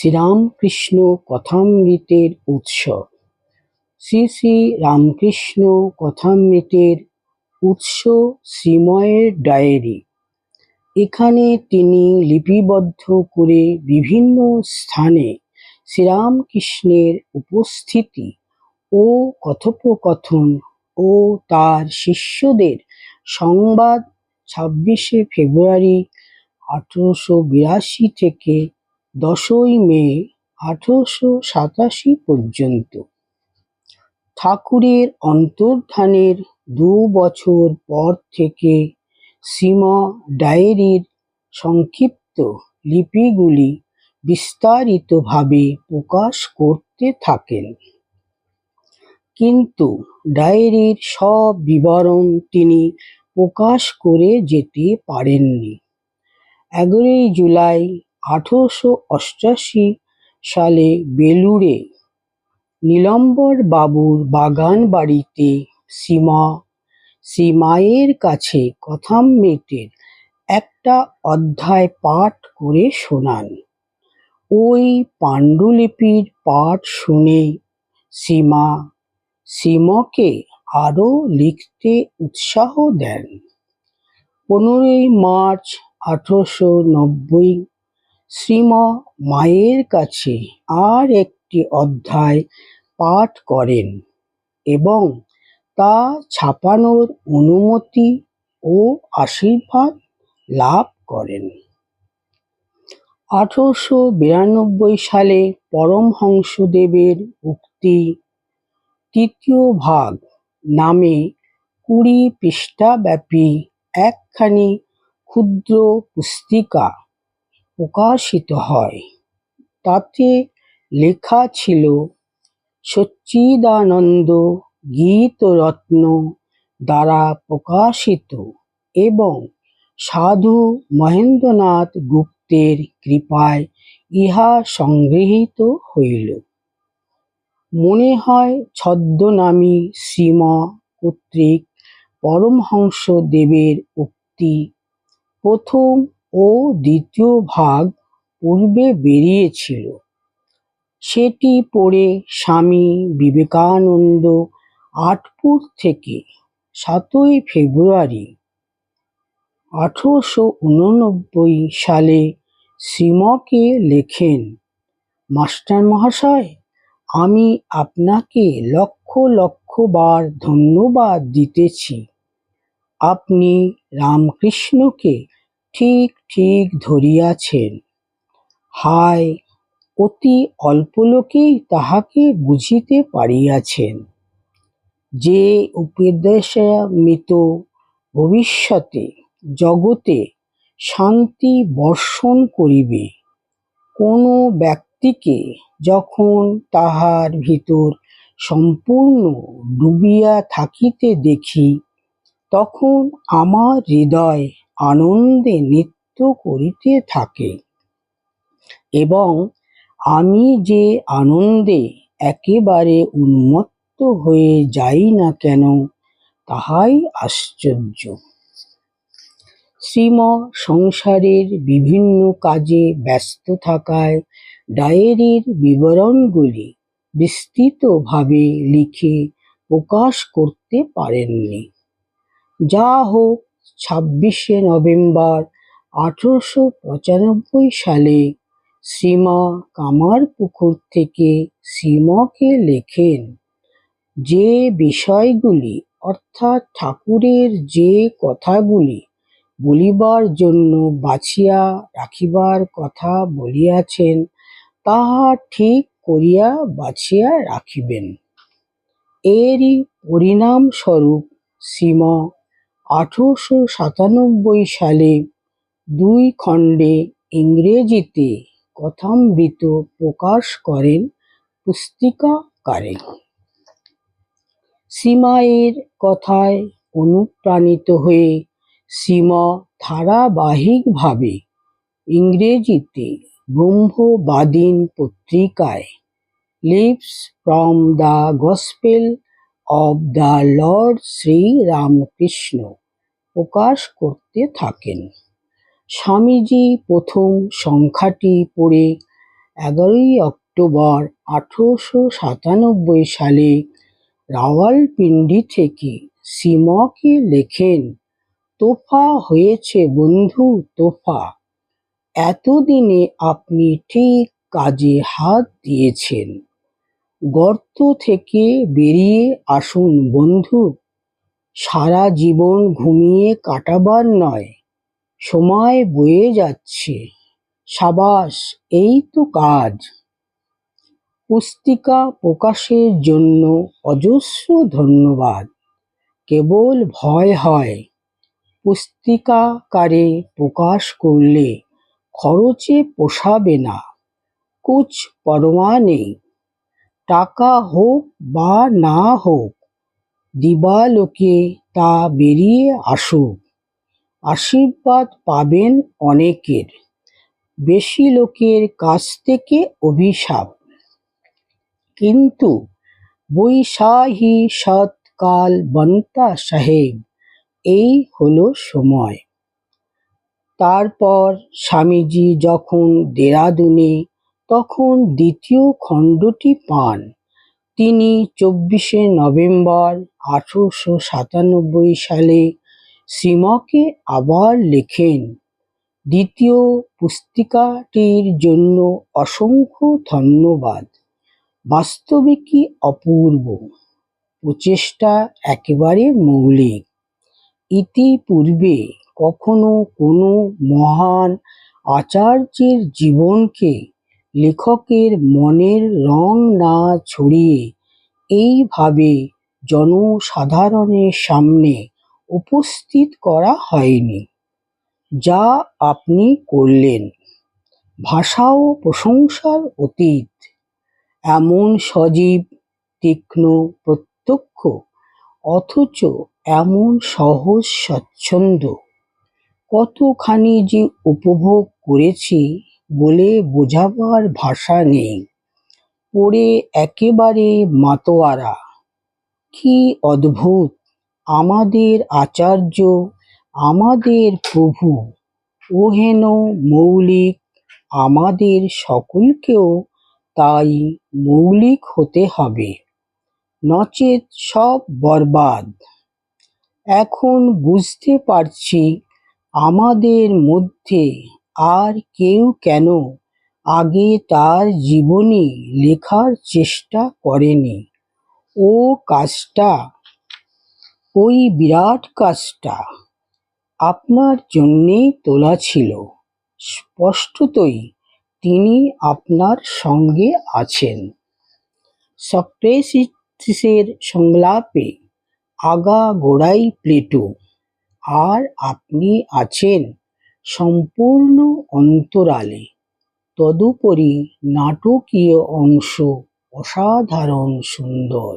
শ্রীরামকৃষ্ণ কথামৃতের উৎস। শ্রী শ্রী রামকৃষ্ণ কথামৃতের উৎস শ্রীময়ের ডায়েরি। এখানে তিনি লিপিবদ্ধ করে বিভিন্ন স্থানে শ্রীরামকৃষ্ণের উপস্থিতি ও কথোপকথন ও তার শিষ্যদের সংবাদ 26শে ফেব্রুয়ারি 1882 থেকে 10ই মে 1887 পর্যন্ত, ঠাকুরের অন্তর্ধানের 2 বছর পর থেকে শ্রীম ডায়েরির সংক্ষিপ্ত লিপিগুলি বিস্তারিতভাবে প্রকাশ করতে থাকেন। কিন্তু ডায়েরির সব বিবরণ তিনি প্রকাশ করে যেতে পারেননি। 11 জুলাই 1888 সালে বেলুড়ে নীলম্বর বাবুর বাগান বাড়িতে শ্রীমায়ের কাছে কথামৃতের একটা অধ্যায় পাঠ করে শোনান। ওই পাণ্ডুলিপির পাঠ শুনে শ্রীমা শ্রীমকে আরো লিখতে উৎসাহ দেন। 15 মার্চ 1890 শ্রীম মায়ের কাছে আর একটি অধ্যায় পাঠ করেন এবং তা ছাপানোর অনুমতি ও আশীর্বাদ লাভ করেন। 1892 সালে পরমহংসদেবের উক্তি 3য় ভাগ নামে 20 পৃষ্ঠাব্যাপী একখানি ক্ষুদ্র পুস্তিকা প্রকাশিত হয়। তাতে লেখা ছিল সচ্চিদানন্দ গীতরত্ন দ্বারা প্রকাশিত এবং সাধু মহেন্দ্রনাথ গুপ্তের কৃপায় ইহা সংগৃহীত হইল। মনে হয় ছদ্মনামী শ্রীম কর্তৃক পরমহংসদেবের উক্তি 1ম ও 2য় ভাগ পূর্বে বেরিয়েছিল। সেটি পড়ে স্বামী বিবেকানন্দ আঁটপুর থেকে 7ই ফেব্রুয়ারি 1889 সালে শ্রীমকে লেখেন, মাস্টারমহাশয়, আমি আপনাকে লক্ষ লক্ষ বার ধন্যবাদ দিতেছি। আপনি রামকৃষ্ণকে ঠিক ঠিক ধরিয়াছেন। হায়, অতি অল্প লোকেই তাহাকে বুঝিতে পারিয়াছেন। যে উপদেশামৃত ভবিষ্যতে জগতে শান্তি বর্ষণ করিবে। কোন ব্যক্তিকে যখন তাহার ভিতর সম্পূর্ণ ডুবিয়া থাকিতে দেখি, তখন আমার হৃদয় আনন্দে নৃত্য করিতে থাকে, এবং আমি যে আনন্দে একেবারে উন্মত্ত হয়ে যাই না কেন, তাহাই আশ্চর্য। শ্রীম সংসারের বিভিন্ন কাজে ব্যস্ত থাকায় ডায়েরির বিবরণগুলি বিস্তৃতভাবে লিখে প্রকাশ করতে পারেননি। যা হোক, 26শে নভেম্বর 1895 সালে শ্রীম কামারপুকুর থেকে শ্রীমকে লেখেন, যে বিষয়গুলি অর্থাৎ ঠাকুরের যে কথাগুলি বলিবার জন্য বাছিয়া রাখিবার কথা বলিয়াছেন, তাহা ঠিক করিয়া বাছিয়া রাখিবেন। এরই পরিণামস্বরূপ শ্রীম 1897 সালে 2 খণ্ডে ইংরেজিতে কথামৃত প্রকাশ করেন পুস্তিকাকারে। শ্রীমায়ের কথায় অনুপ্রাণিত হয়ে শ্রীম ধারাবাহিকভাবে ইংরেজিতে ব্রহ্মবাদীন পত্রিকায় leaves from the gospel of the lord Shri Ramakrishna প্রকাশ করতে থাকেন। স্বামীজি প্রথম সংখ্যাটি পড়ে 11 অক্টোবর 1897 সালে রাওয়ালপিন্ডি থেকে শ্রীমকে লেখেন, তোফা হয়েছে বন্ধু তোফা, এতদিনে আপনি ঠিক কাজে হাত দিয়েছেন। গর্ত থেকে বেরিয়ে আসুন বন্ধু, সারা জীবন ঘুমিয়ে কাটাবার নয়, সময় বয়ে যাচ্ছে, সাবাস এই তো কাজ। পুস্তিকা প্রকাশের জন্য অজস্র ধন্যবাদ। কেবল ভয় হয়, পুস্তিকাকারে প্রকাশ করলে খরচে পোষাবে না। কুছ পরোয়া নেই, টাকা হোক বা না হোক, দিবালোকে তা বেরিয়ে আসুক। আশীর্বাদ পাবেন অনেকের, বেশি লোকের কাছ থেকে অভিশাপ। কিন্তু বৈশাহী সৎ কাল বন্তা সাহেব, এই হলো সময়। তারপর স্বামীজি যখন দেরাদুনে, তখন দ্বিতীয় খণ্ডটি পান। তিনি 24শে নভেম্বর 1897 সালে শ্রীমকে আবার লেখেন, দ্বিতীয় পুস্তিকাটির জন্য অসংখ্য ধন্যবাদ, বাস্তবিকই অপূর্ব, প্রচেষ্টা একেবারে মৌলিক। ইতিপূর্বে কখনো কোনো মহান আচার্যের জীবনকে লেখকের মনের রং না ছড়িয়ে এইভাবে জনসাধারণের সামনে উপস্থিত করা হয়নি। যা আপনি করলেন, ভাষাও প্রশংসার অতীত। এমন সজীব, তীক্ষ্ণ, প্রত্যক্ষ, অথচ এমন সহজ স্বচ্ছন্দ, কতখানি যে উপভোগ করেছি বলে বোঝাবার ভাষা নেই। পড়ে একেবারে মাতোয়ারা। কি অদ্ভুত! আমাদের আচার্য, আমাদের প্রভু ওহেন মৌলিক, আমাদের সকলকেও তাই মৌলিক হতে হবে, নচেৎ সব বরবাদ। এখন বুঝতে পারছি আমাদের মধ্যে আর কেউ কেন আগে তার জীবনী লেখার চেষ্টা করেনি। ওই বিরাট কাজটা আপনার জন্যেই তোলা ছিল। স্পষ্টতই তিনি আপনার সঙ্গে আছেন। সক্রেটিসের সংলাপে আগাগোড়াই প্লেটো, আর আপনি আছেন সম্পূর্ণ অন্তরালে। তদুপরি নাটকীয় অংশ অসাধারণ সুন্দর।